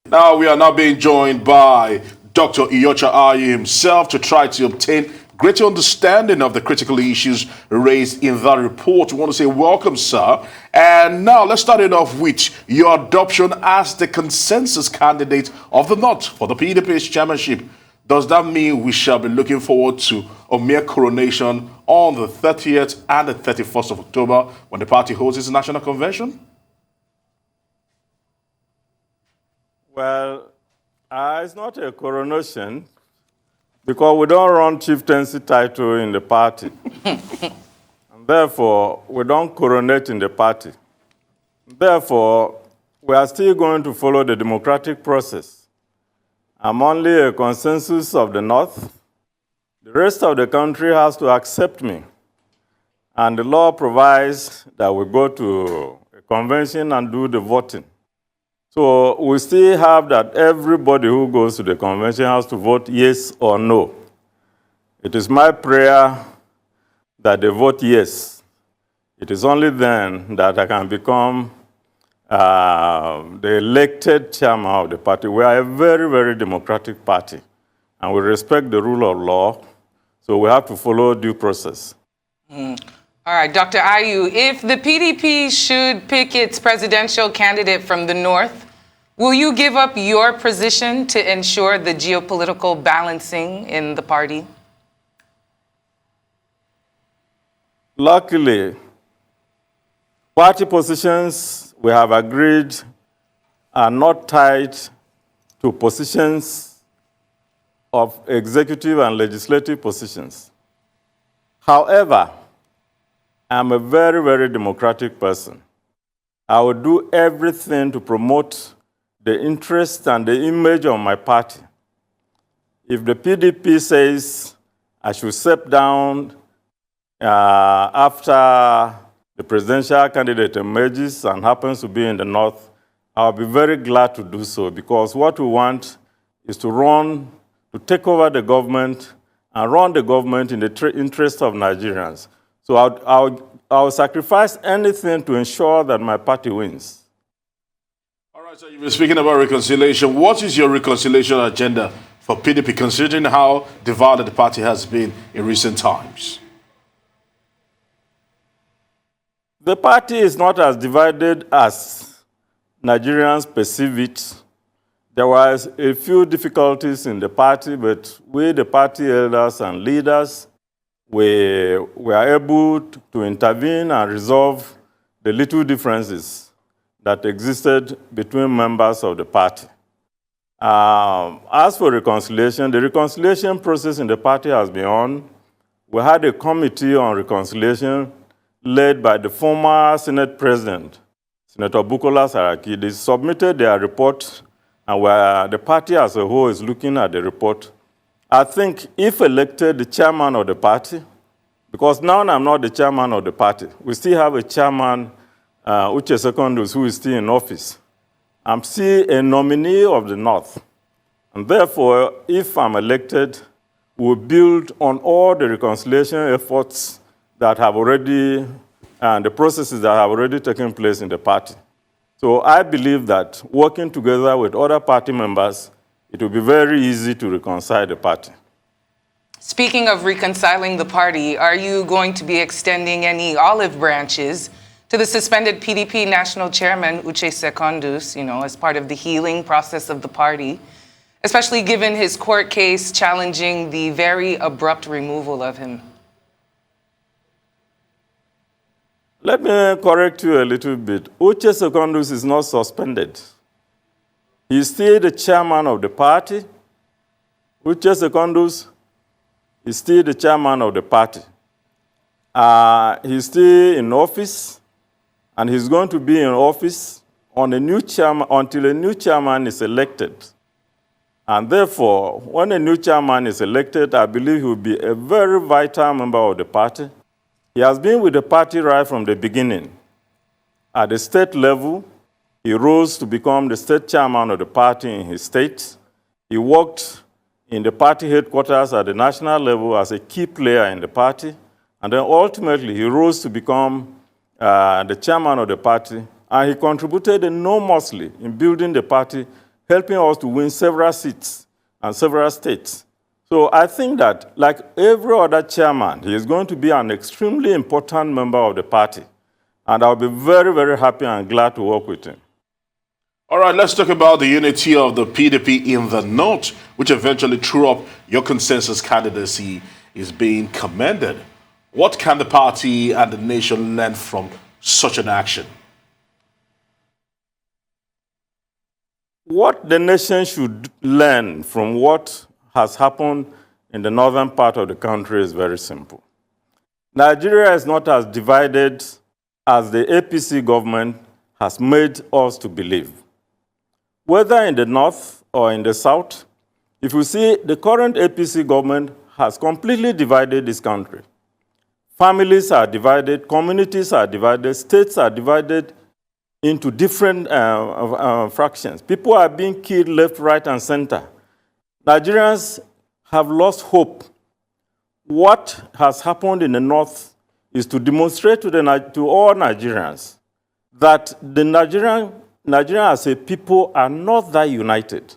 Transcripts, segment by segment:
Now we are now being joined by Dr. Iyorchia Ayu himself to try to obtain greater understanding of the critical issues raised in that report. We want to say welcome, sir. And now let's start it off with your adoption as the consensus candidate of the North for the PDP's chairmanship. Does that mean we shall be looking forward to a mere coronation on the 30th and the 31st of October when the party holds its national convention? Well, it's not a coronation because we don't run chieftaincy title in the party. And therefore, we don't coronate in the party. Therefore, we are still going to follow the democratic process. I'm only a consensus of the North. The rest of the country has to accept me. And the law provides that we go to a convention and do the voting. So we still have that everybody who goes to the convention has to vote yes or no. It is my prayer that they vote yes. It is only then that I can become the elected chairman of the party. We are a very, very democratic party, and we respect the rule of law, so we have to follow due process. All right, Dr. Ayu, if the PDP should pick its presidential candidate from the North, will you give up your position to ensure the geopolitical balancing in the party? Luckily, party positions we have agreed are not tied to positions of executive and legislative positions. However, I'm a very, very democratic person. I will do everything to promote the interest and the image of my party. If the PDP says I should step down after the presidential candidate emerges and happens to be in the North, I'll be very glad to do so, because what we want is to take over the government and run the government in the interest of Nigerians. So I'll sacrifice anything to ensure that my party wins. All right, so you've been speaking about reconciliation. What is your reconciliation agenda for PDP, considering how divided the party has been in recent times? The party is not as divided as Nigerians perceive it. There was a few difficulties in the party, but we, the party elders and leaders, we were able to intervene and resolve the little differences that existed between members of the party. As for reconciliation, the reconciliation process in the party has been on. We had a committee on reconciliation led by the former Senate President, Senator Bukola Saraki. They submitted their report, and the party as a whole is looking at the report. I think if elected the chairman of the party, because now I'm not the chairman of the party, we still have a chairman, Uche Secondus, who is still in office. I'm still a nominee of the North. And therefore, if I'm elected, we'll build on all the reconciliation efforts that have already, and the processes that have already taken place in the party. So I believe that working together with other party members, it will be very easy to reconcile the party. Speaking of reconciling the party, are you going to be extending any olive branches to the suspended PDP National Chairman, Uche Secondus, as part of the healing process of the party, especially given his court case challenging the very abrupt removal of him? Let me correct you a little bit. Uche Secondus is not suspended. He's still the chairman of the party. Uche Secondus is still the chairman of the party. He's still in office, and he's going to be in office on a new chairman until a new chairman is elected. And therefore, when a new chairman is elected, I believe he will be a very vital member of the party. He has been with the party right from the beginning. At the state level, he rose to become the state chairman of the party in his state. He worked in the party headquarters at the national level as a key player in the party. And then ultimately, he rose to become the chairman of the party. And he contributed enormously in building the party helping us to win several seats and several states. So I think that, like every other chairman, he is going to be an extremely important member of the party. And I'll be very, very happy and glad to work with him. All right, let's talk about the unity of the PDP in the North, which eventually threw up your consensus candidacy, is being commended. What can the party and the nation learn from such an action? What the nation should learn from what has happened in the northern part of the country is very simple. Nigeria is not as divided as the APC government has made us to believe. Whether in the north or in the south, if you see, the current APC government has completely divided this country. Families are divided, communities are divided, states are divided into different fractions. People are being killed left, right, and center. Nigerians have lost hope. What has happened in the north is to demonstrate to all Nigerians that the Nigerians as a people are not that united.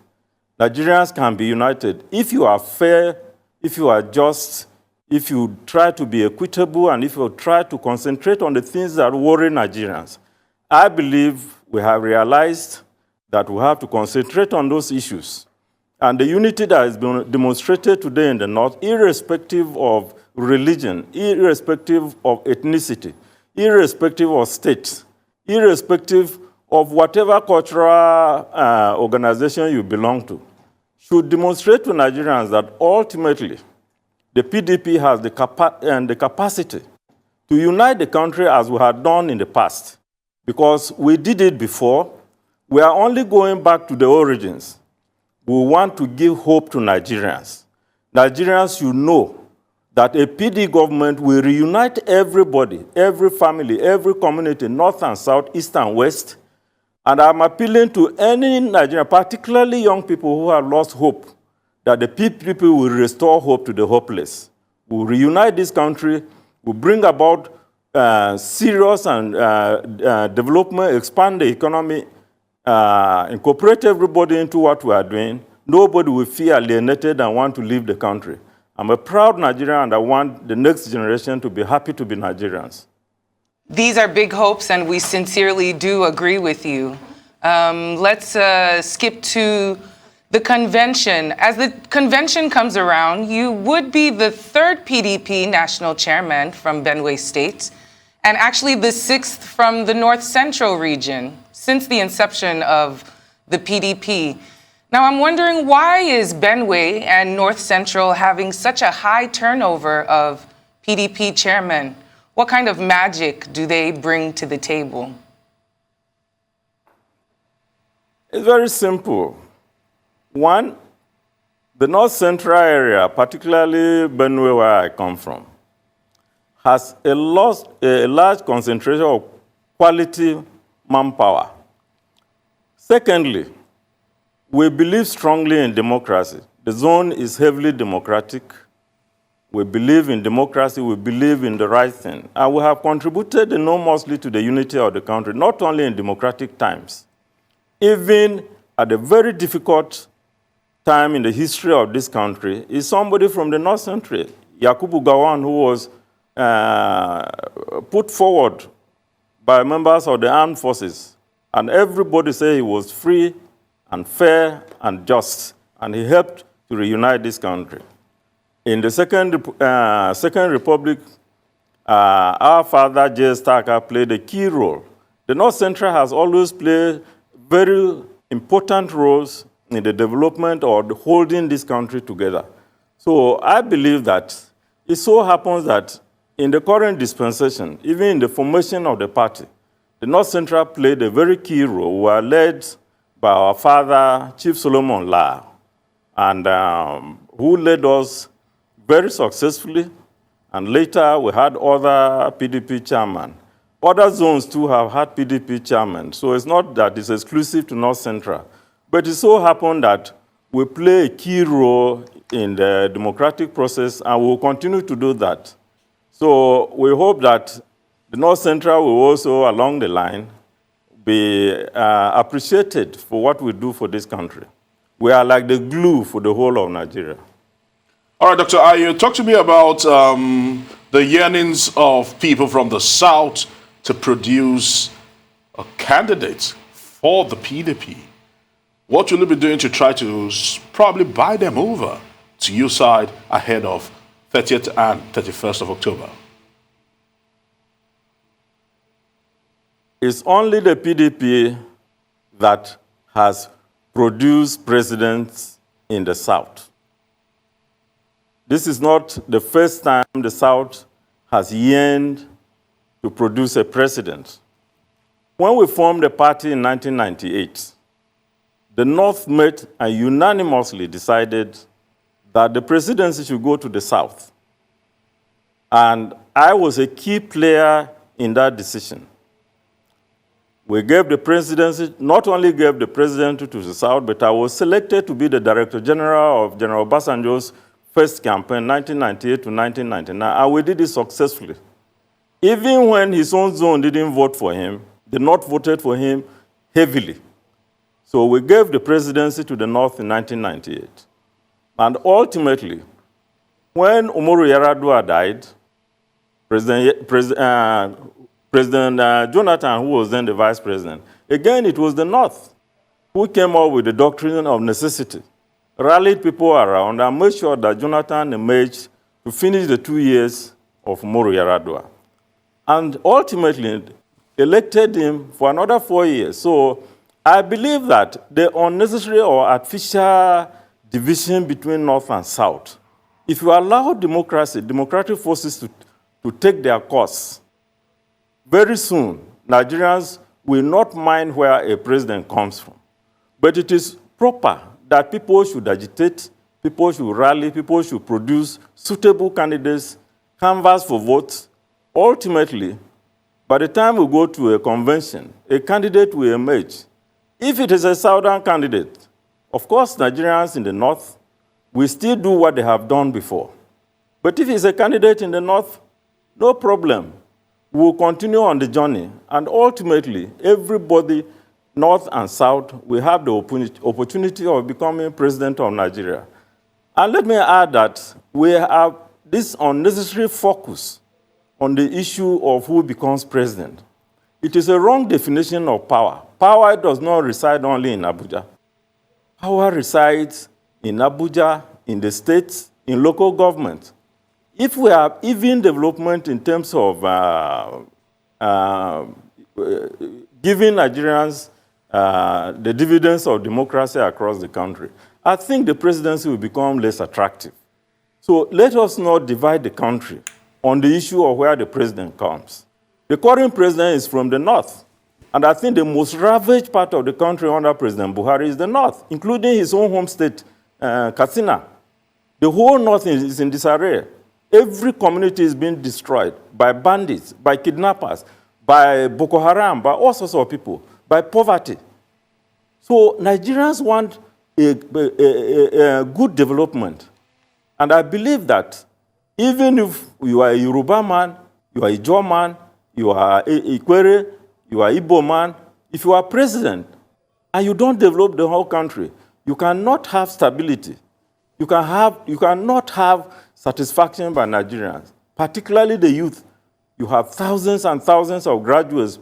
Nigerians can be united if you are fair, if you are just, if you try to be equitable, and if you try to concentrate on the things that worry Nigerians. I believe we have realized that we have to concentrate on those issues. And the unity that has been demonstrated today in the North, irrespective of religion, irrespective of ethnicity, irrespective of state, irrespective of whatever cultural organization you belong to, should demonstrate to Nigerians that ultimately the PDP has the capacity to unite the country as we had done in the past. Because we did it before, we are only going back to the origins. We want to give hope to Nigerians. Nigerians should know that a PD government will reunite everybody, every family, every community, north and south, east and west. And I'm appealing to any Nigerian, particularly young people who have lost hope, that the PDP will restore hope to the hopeless. We'll reunite this country, we'll bring about serious and development, expand the economy, incorporate everybody into what we are doing. Nobody will feel alienated and want to leave the country. I'm a proud Nigerian, and I want the next generation to be happy to be Nigerians. These are big hopes, and we sincerely do agree with you. Let's skip to the convention. As the convention comes around, you would be the third PDP National Chairman from Benue State, and actually the sixth from the North Central region since the inception of the PDP. Now, I'm wondering, why is Benue and North Central having such a high turnover of PDP chairmen? What kind of magic do they bring to the table? It's very simple. One, the North Central area, particularly Benue, where I come from, has a large concentration of quality manpower. Secondly, we believe strongly in democracy. The zone is heavily democratic. We believe in democracy, we believe in the right thing. And we have contributed enormously to the unity of the country, not only in democratic times. Even at a very difficult time in the history of this country, is somebody from the North Central, Yakubu Gowon, who was put forward by members of the armed forces. And everybody said he was free and fair and just, and he helped to reunite this country. In the Second Republic, our father, J.S. Taka, played a key role. The North Central has always played very important roles in the development or the holding this country together. So I believe that it so happens that in the current dispensation, even in the formation of the party, the North Central played a very key role. We were led by our father, Chief Solomon La, and who led us very successfully. And later, we had other PDP chairmen. Other zones, too, have had PDP chairmen. So it's not that it's exclusive to North Central. But it so happened that we play a key role in the democratic process, and we will continue to do that. So we hope that the North Central will also, along the line, be appreciated for what we do for this country. We are like the glue for the whole of Nigeria. All right, Dr. Ayu, talk to me about the yearnings of people from the South to produce a candidate for the PDP. What will you be doing to try to probably buy them over to your side ahead of 30th and 31st of October? It's only the PDP that has produced presidents in the South. This is not the first time the South has yearned to produce a president. When we formed the party in 1998, the North met and unanimously decided that the presidency should go to the South. And I was a key player in that decision. We gave the presidency, not only gave the presidency to the South, but I was selected to be the Director General of General Obasanjo's first campaign, 1998 to 1999, and we did it successfully. Even when his own zone didn't vote for him, the North voted for him heavily. So we gave the presidency to the North in 1998. And ultimately, when Umaru Yar'Adua died, President Jonathan, who was then the vice president, again, it was the North who came up with the doctrine of necessity, rallied people around, and made sure that Jonathan emerged to finish the 2 years of Umaru Yar'Adua. And ultimately, elected him for another 4 years. So I believe that the unnecessary or artificial division between North and South, if you allow democratic forces to take their course, very soon, Nigerians will not mind where a president comes from. But it is proper that people should agitate, people should rally, people should produce suitable candidates, canvass for votes. Ultimately, by the time we go to a convention, a candidate will emerge. If it is a Southern candidate, of course, Nigerians in the North will still do what they have done before. But if it's a candidate in the North, no problem. We will continue on the journey, and ultimately, everybody, North and South, will have the opportunity of becoming president of Nigeria. And let me add that we have this unnecessary focus on the issue of who becomes president. It is a wrong definition of power. Power does not reside only in Abuja. Power resides in Abuja, in the states, in local government. If we have even development in terms of giving Nigerians the dividends of democracy across the country, I think the presidency will become less attractive. So let us not divide the country on the issue of where the president comes. The current president is from the North, and I think the most ravaged part of the country under President Buhari is the North, including his own home state, Katsina. The whole North is in disarray. Every community is being destroyed by bandits, by kidnappers, by Boko Haram, by all sorts of people, by poverty. So Nigerians want a good development. And I believe that even if you are a Yoruba man, you are a Ijaw man, you are Ikwere, you are Igbo man, if you are president and you don't develop the whole country, you cannot have stability. You cannot have satisfaction by Nigerians, particularly the youth. You have thousands and thousands of graduates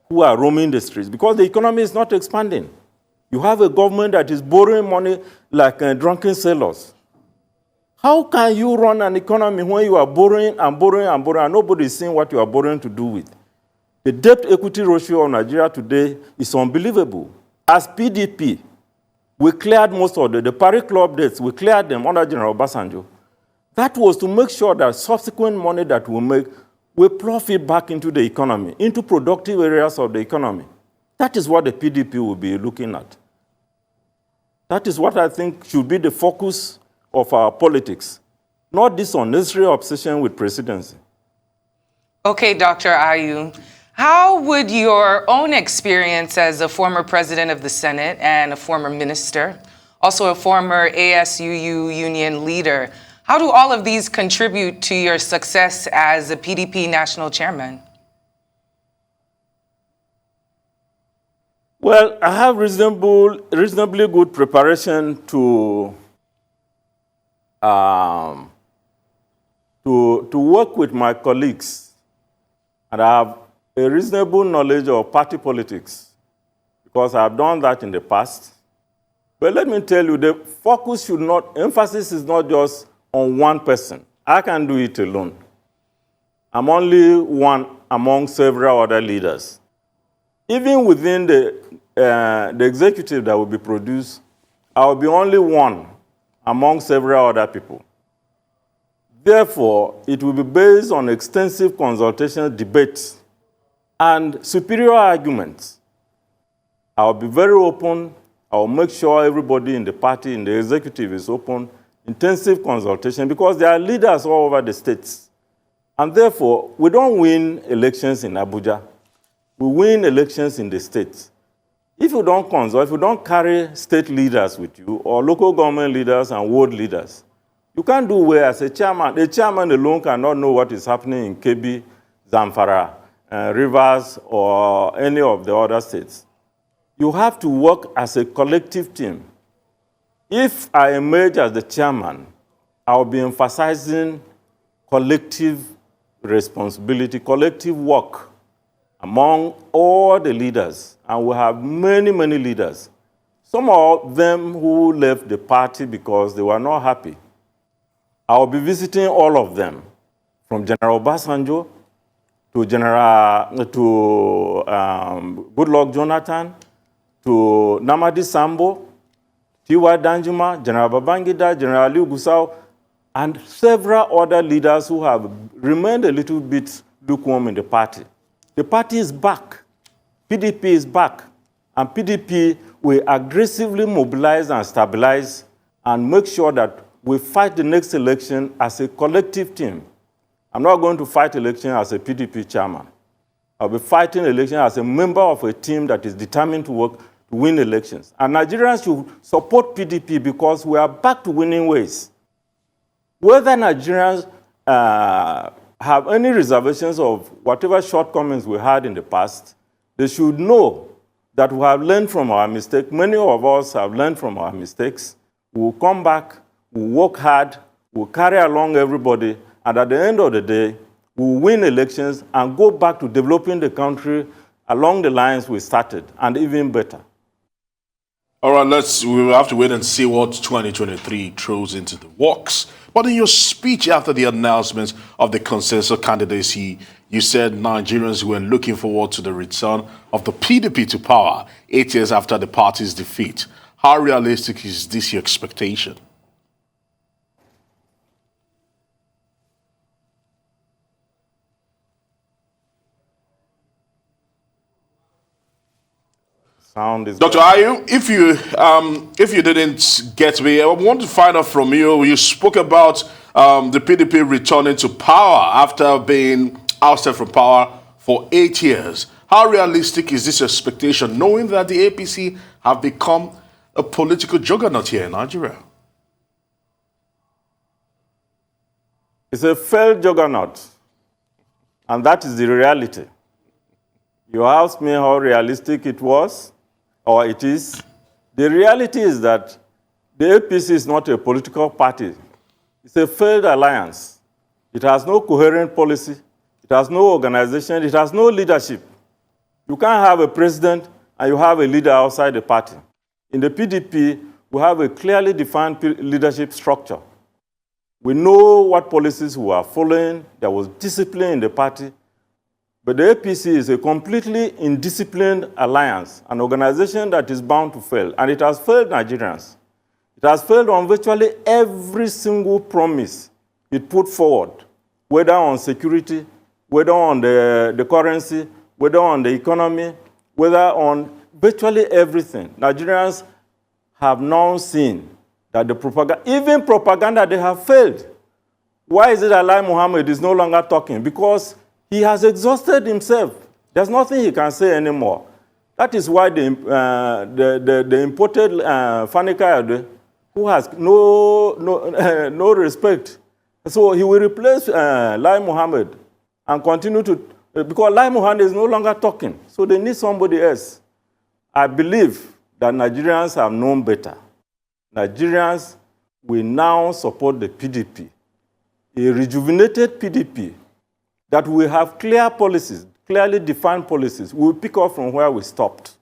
who are roaming the streets because the economy is not expanding. You have a government that is borrowing money like drunken sailors. How can you run an economy when you are borrowing and borrowing and borrowing and nobody is seeing what you are borrowing to do with? The debt-equity ratio of Nigeria today is unbelievable. As PDP, we cleared most of the Paris Club debts, we cleared them under General Obasanjo. That was to make sure that subsequent money that we make, we plow it back into the economy, into productive areas of the economy. That is what the PDP will be looking at. That is what I think should be the focus of our politics, not this unnecessary obsession with presidency. Okay, Dr. Ayu, how would your own experience as a former president of the Senate and a former minister, also a former ASUU union leader, how do all of these contribute to your success as a PDP National Chairman? Well, I have reasonably good preparation to work with my colleagues, and I have a reasonable knowledge of party politics because I have done that in the past. But let me tell you, the emphasis is not just on one person. I can do it alone. I'm only one among several other leaders. Even within the executive that will be produced, I will be only one among several other people. Therefore, it will be based on extensive consultation, debates, and superior arguments. I will be very open. I will make sure everybody in the party, in the executive is open, intensive consultation, because there are leaders all over the states. And therefore, we don't win elections in Abuja. We win elections in the states. If you don't consult, if you don't carry state leaders with you, or local government leaders and ward leaders, you can't do well as a chairman. A chairman alone cannot know what is happening in Kebbi, Zamfara, Rivers, or any of the other states. You have to work as a collective team. If I emerge as the chairman, I will be emphasizing collective responsibility, collective work among all the leaders. And we have many, many leaders. Some of them who left the party because they were not happy. I will be visiting all of them, from General Obasanjo to Goodluck Jonathan, to Namadi Sambo, Tiwa Danjuma, General Babangida, General Aliu Gusau, and several other leaders who have remained a little bit lukewarm in the party. The party is back. PDP is back. And PDP will aggressively mobilize and stabilize and make sure that we fight the next election as a collective team. I'm not going to fight election as a PDP chairman. I'll be fighting election as a member of a team that is determined to work to win elections. And Nigerians should support PDP because we are back to winning ways. Whether Nigerians have any reservations of whatever shortcomings we had in the past, they should know that we have learned from our mistakes. Many of us have learned from our mistakes. We'll come back, we'll work hard, we'll carry along everybody, and at the end of the day, we'll win elections and go back to developing the country along the lines we started, and even better. All right, we will have to wait and see what 2023 throws into the works. But in your speech after the announcement of the consensus candidacy, you said Nigerians were looking forward to the return of the PDP to power 8 years after the party's defeat. How realistic is this your expectation? Dr. Ayu, if you didn't get me, I want to find out from you. You spoke about the PDP returning to power after being ousted from power for 8 years. How realistic is this expectation, knowing that the APC have become a political juggernaut here in Nigeria? It's a failed juggernaut, and that is the reality. You asked me how realistic it was, or it is. The reality is that the APC is not a political party. It's a failed alliance. It has no coherent policy. It has no organization. It has no leadership. You can't have a president and you have a leader outside the party. In the PDP, we have a clearly defined leadership structure. We know what policies we are following. There was discipline in the party. But the APC is a completely indisciplined alliance, an organization that is bound to fail. And it has failed Nigerians. It has failed on virtually every single promise it put forward, whether on security, whether on the currency, whether on the economy, whether on virtually everything. Nigerians have now seen that the propaganda, they have failed. Why is it that Lai Mohammed is no longer talking? Because he has exhausted himself. There's nothing he can say anymore. That is why the imported Fani Kayode, who has no respect, so he will replace Lai Mohammed and continue to, because Lai Mohammed is no longer talking, so they need somebody else. I believe that Nigerians have known better. Nigerians will now support the PDP, a rejuvenated PDP that will have clear policies, clearly defined policies. We'll pick up from where we stopped.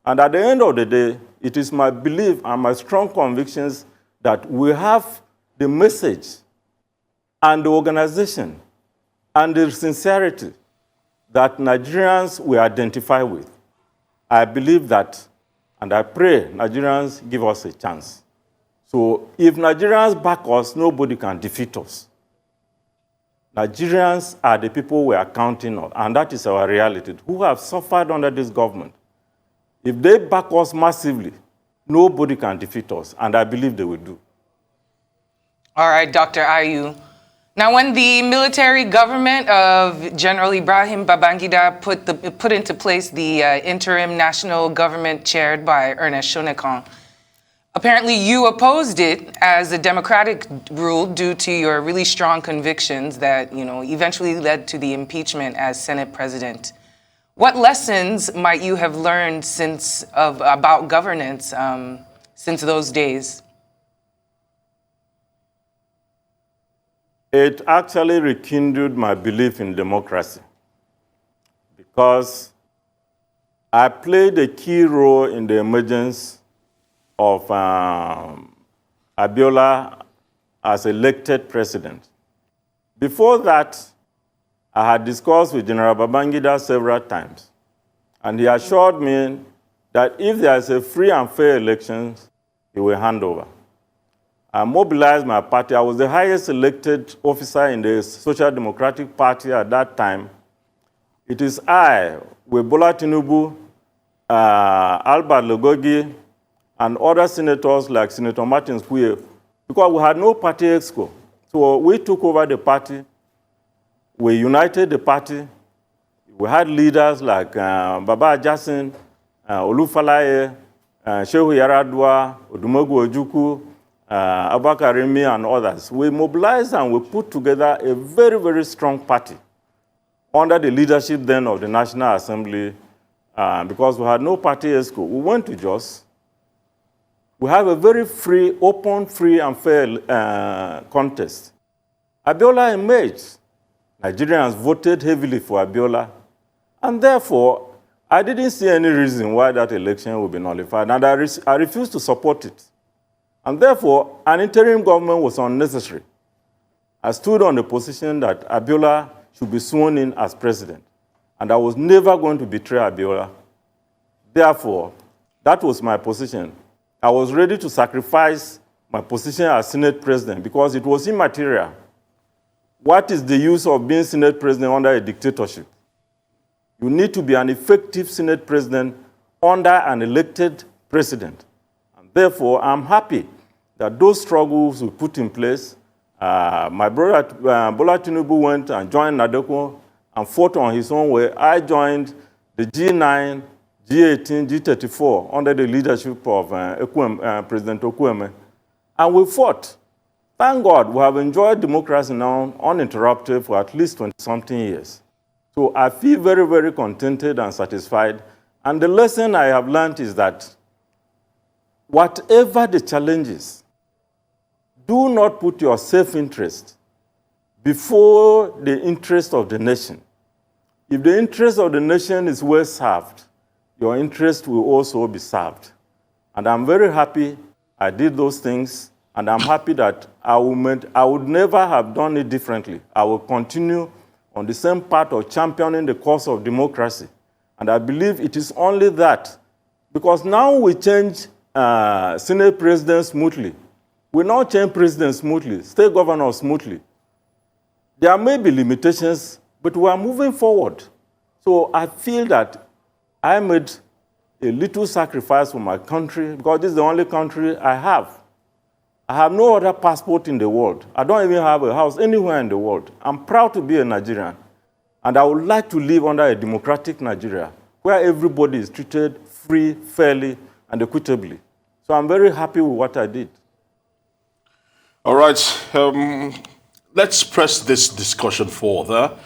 And at the end of the day, it is my belief and my strong convictions that we have the message and the organization and the sincerity that Nigerians will identify with. I believe that, and I pray Nigerians give us a chance. So if Nigerians back us, nobody can defeat us. Nigerians are the people we are counting on, and that is our reality, who have suffered under this government. If they back us massively, nobody can defeat us, and I believe they will do. All right, Dr. Ayu. Now, when the military government of General Ibrahim Babangida put into place the interim national government chaired by Ernest Shonekan, apparently you opposed it as a democratic rule due to your really strong convictions that, eventually led to the impeachment as Senate president. What lessons might you have learned about governance since those days? It actually rekindled my belief in democracy because I played a key role in the emergence of Abiola as elected president. Before that, I had discussed with General Babangida several times, and he assured me that if there is a free and fair election, he will hand over. I mobilized my party. I was the highest elected officer in the Social Democratic Party at that time. It is I, with Bola Tinubu, Albert Legogi, and other senators like Senator Martin Squire, because we had no party exco. So we took over the party. We united the party. We had leaders like Baba Jasin, Olufalaye, Shehu Yaradua, Odumogu Ojukwu, Abakarimi, and others. We mobilized and we put together a very, very strong party under the leadership then of the National Assembly because we had no party exco. We went to Jos. We have a very free, open, free, and fair contest. Abiola emerged. Nigerians voted heavily for Abiola. And therefore, I didn't see any reason why that election would be nullified. And I refused to support it. And therefore, an interim government was unnecessary. I stood on the position that Abiola should be sworn in as president. And I was never going to betray Abiola. Therefore, that was my position. I was ready to sacrifice my position as Senate president because it was immaterial. What is the use of being Senate president under a dictatorship? You need to be an effective Senate president under an elected president. And therefore, I'm happy that those struggles we put in place. My brother Bola Tinubu went and joined Nadeko and fought on his own way. I joined the G9, G18, G34 under the leadership of President Okweme. And we fought. Thank God we have enjoyed democracy now uninterrupted for at least 20-something years. So I feel very, very contented and satisfied. And the lesson I have learned is that whatever the challenges, do not put your self-interest before the interest of the nation. If the interest of the nation is well served, your interest will also be served. And I'm very happy I did those things, and I'm happy that I would never have done it differently. I will continue on the same path of championing the cause of democracy. And I believe it is only that, because now we change Senate presidents smoothly. We now change presidents smoothly, state governors smoothly. There may be limitations, but we are moving forward. So I feel that I made a little sacrifice for my country because this is the only country I have. I have no other passport in the world. I don't even have a house anywhere in the world. I'm proud to be a Nigerian. And I would like to live under a democratic Nigeria where everybody is treated free, fairly, and equitably. So I'm very happy with what I did. All right. Let's press this discussion further.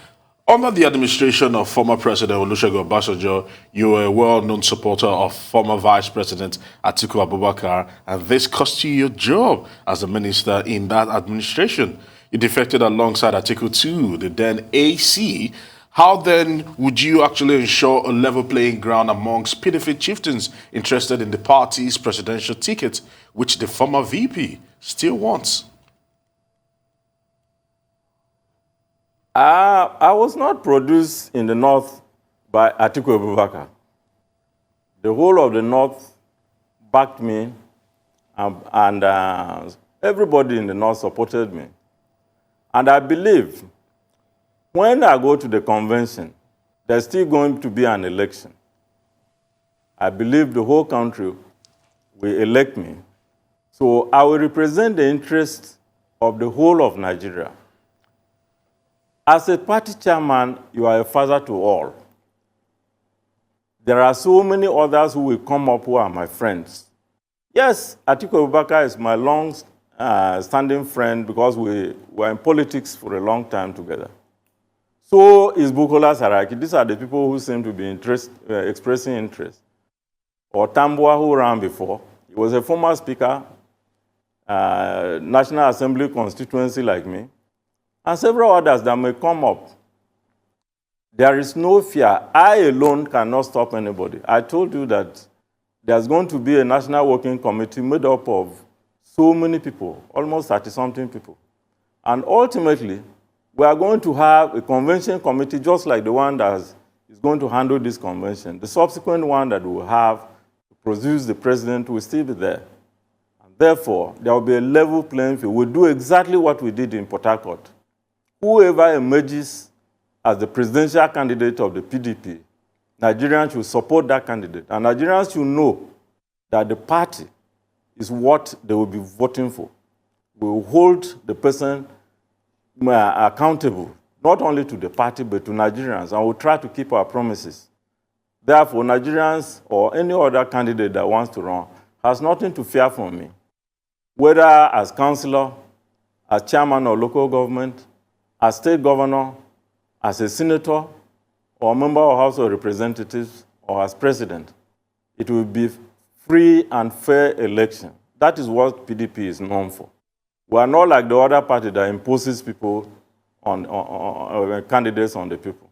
Under the administration of former President Olusegun Obasanjo, you were a well-known supporter of former Vice President Atiku Abubakar, and this cost you your job as a minister in that administration. You defected alongside Atiku to the then AC. How then would you actually ensure a level playing ground amongst PDP chieftains interested in the party's presidential ticket, which the former VP still wants? I was not produced in the North by Atiku Abubakar. The whole of the North backed me, and everybody in the North supported me. And I believe when I go to the convention, there's still going to be an election. I believe the whole country will elect me. So I will represent the interests of the whole of Nigeria. As a party chairman, you are a father to all. There are so many others who will come up who are my friends. Yes, Atiku Abubakar is my long-standing friend because we were in politics for a long time together. So is Bukola Saraki. These are the people who seem to be expressing interest. Or Tambua, who ran before. He was a former speaker, National Assembly constituency like me, and several others that may come up. There is no fear. I alone cannot stop anybody. I told you that there's going to be a national working committee made up of so many people, almost 30-something people. And ultimately, we are going to have a convention committee just like the one that is going to handle this convention. The subsequent one that we will have to produce the president will still be there. And therefore, there will be a level playing field. We'll do exactly what we did in Port Harcourt. Whoever emerges as the presidential candidate of the PDP, Nigerians should support that candidate. And Nigerians should know that the party is what they will be voting for. We will hold the person accountable, not only to the party, but to Nigerians, and we'll try to keep our promises. Therefore, Nigerians or any other candidate that wants to run has nothing to fear from me, whether as councillor, as chairman of local government, as state governor, as a senator, or a member of House of Representatives, or as president. It will be free and fair election. That is what PDP is known for. We are not like the other party that imposes people on candidates on the people.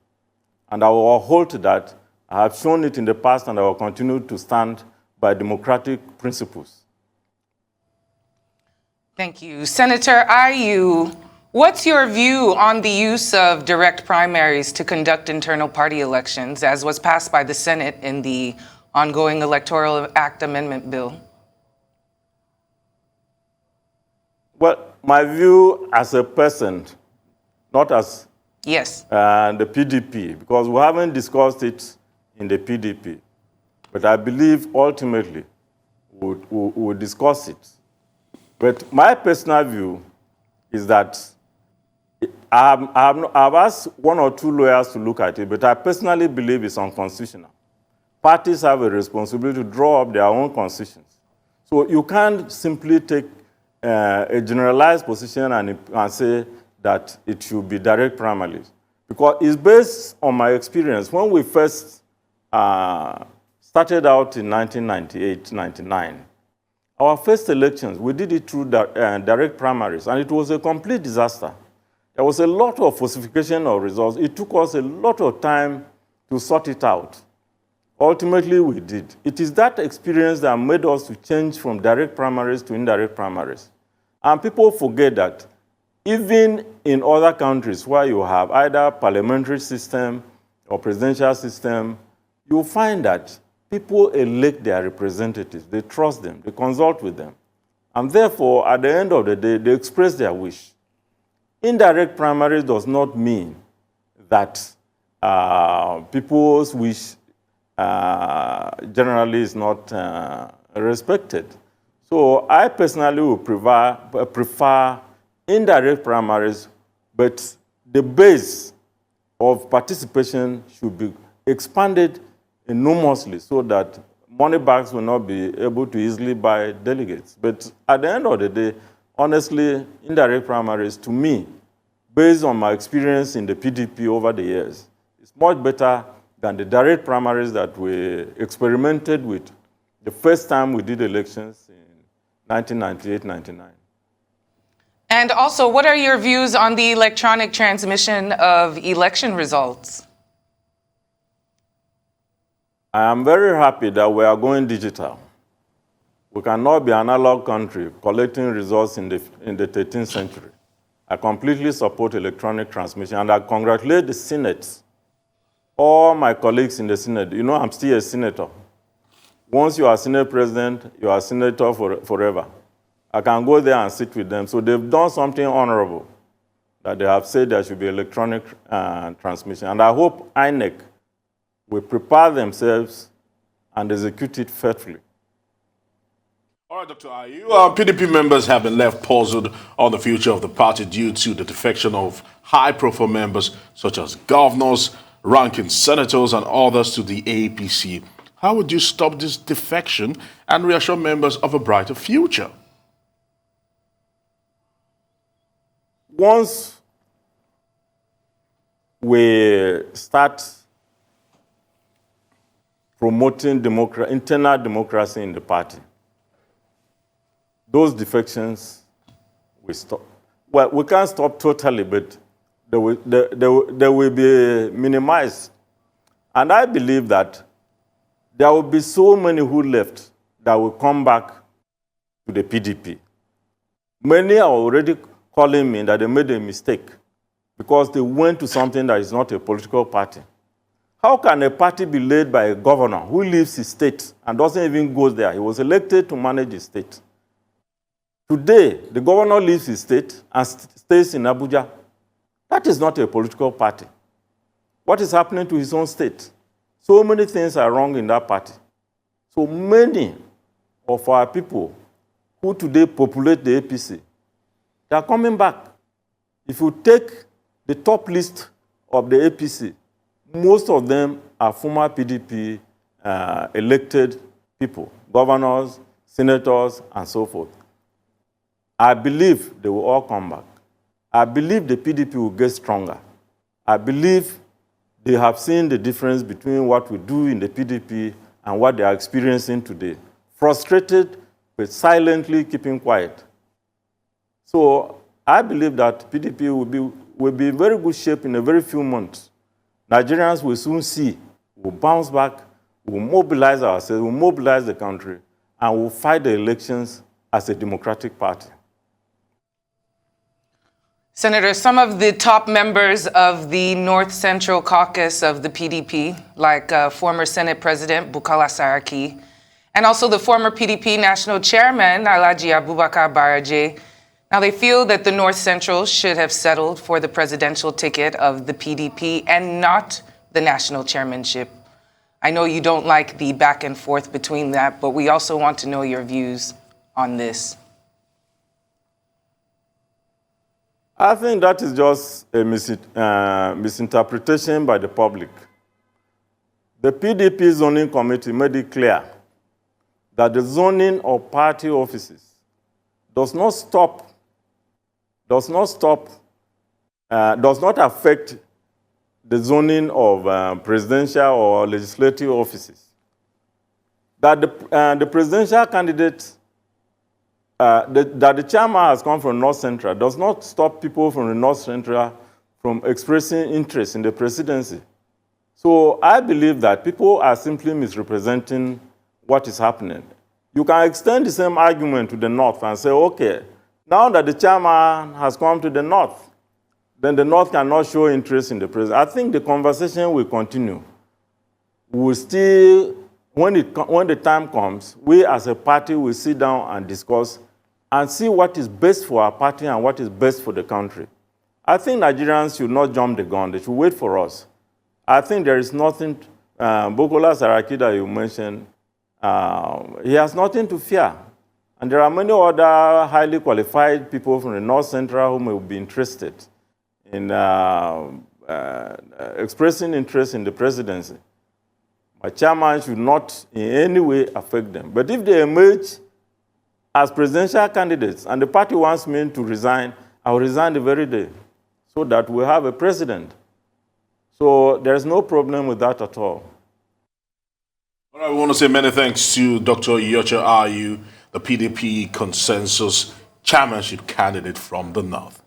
And I will hold to that. I have shown it in the past, and I will continue to stand by democratic principles. Thank you. Senator Ayu, what's your view on the use of direct primaries to conduct internal party elections, as was passed by the Senate in the ongoing Electoral Act Amendment Bill? Well, my view as a person, not as Yes. the PDP, because we haven't discussed it in the PDP, but I believe ultimately we'll discuss it. But my personal view is that I've asked one or two lawyers to look at it, but I personally believe it's unconstitutional. Parties have a responsibility to draw up their own constitutions. So you can't simply take a generalized position and say that it should be direct primaries. Because it's based on my experience. When we first started out in 1998-99, our first elections, we did it through direct primaries, and it was a complete disaster. There was a lot of falsification of results. It took us a lot of time to sort it out. Ultimately, we did. It is that experience that made us to change from direct primaries to indirect primaries. And people forget that even in other countries where you have either parliamentary system or presidential system, you'll find that people elect their representatives. They trust them. They consult with them. And therefore, at the end of the day, they express their wish. Indirect primaries does not mean that people's wish generally is not respected. So I personally would prefer indirect primaries, but the base of participation should be expanded enormously so that money bags will not be able to easily buy delegates. But at the end of the day, honestly, indirect primaries, to me, based on my experience in the PDP over the years, is much better than the direct primaries that we experimented with the first time we did elections in 1998-99. And also, what are your views on the electronic transmission of election results? I am very happy that we are going digital. We cannot be an analog country collecting results in the 13th century. I completely support electronic transmission, and I congratulate the Senate, all my colleagues in the Senate. You know, I'm still a senator. Once you are Senate President, you are a senator forever. I can go there and sit with them. So they've done something honorable, that they have said there should be electronic transmission. And I hope INEC will prepare themselves and execute it faithfully. All right, Dr. Ayu. PDP members have been left puzzled on the future of the party due to the defection of high-profile members such as governors, ranking senators, and others to the APC. How would you stop this defection and reassure members of a brighter future? Once we start promoting internal democracy in the party, those defections will stop. Well, we can't stop totally, but they will be minimized. And I believe that there will be so many who left that will come back to the PDP. Many are already calling me that they made a mistake because they went to something that is not a political party. How can a party be led by a governor who leaves his state and doesn't even go there? He was elected to manage his state. Today, the governor leaves his state and stays in Abuja. That is not a political party. What is happening to his own state? So many things are wrong in that party. So many of our people who today populate the APC, they are coming back. If you take the top list of the APC, most of them are former PDP elected people, governors, senators, and so forth. I believe they will all come back. I believe the PDP will get stronger. I believe they have seen the difference between what we do in the PDP and what they are experiencing today. Frustrated, but silently keeping quiet. So I believe that PDP will be in very good shape in a very few months. Nigerians will soon see, will bounce back, will mobilize ourselves, will mobilize the country, and will fight the elections as a democratic party. Senator, some of the top members of the North Central Caucus of the PDP, like former Senate President Bukola Saraki, and also the former PDP National Chairman, Alhaji Abubakar Baraje, now they feel that the North Central should have settled for the presidential ticket of the PDP and not the national chairmanship. I know you don't like the back and forth between that, but we also want to know your views on this. I think that is just a misinterpretation by the public. The PDP zoning committee made it clear that the zoning of party offices does not affect the zoning of presidential or legislative offices. That the presidential candidate, that the chairman has come from North Central does not stop people from the North Central from expressing interest in the presidency. So I believe that people are simply misrepresenting what is happening. You can extend the same argument to the North and say, okay, now that the chairman has come to the North, then the North cannot show interest in the president. I think the conversation will continue. We will still, when the time comes, we as a party will sit down and discuss and see what is best for our party and what is best for the country. I think Nigerians should not jump the gun. They should wait for us. I think there is nothing, Bukola Saraki that you mentioned, he has nothing to fear. And there are many other highly qualified people from the North Central who may be interested in expressing interest in the presidency. My chairman should not in any way affect them. But if they emerge as presidential candidates and the party wants me to resign, I will resign the very day. so that we have a president. So there's no problem with that at all. All right, we want to say many thanks to Dr. Iyorchia Ayu, the PDP consensus chairmanship candidate from the North.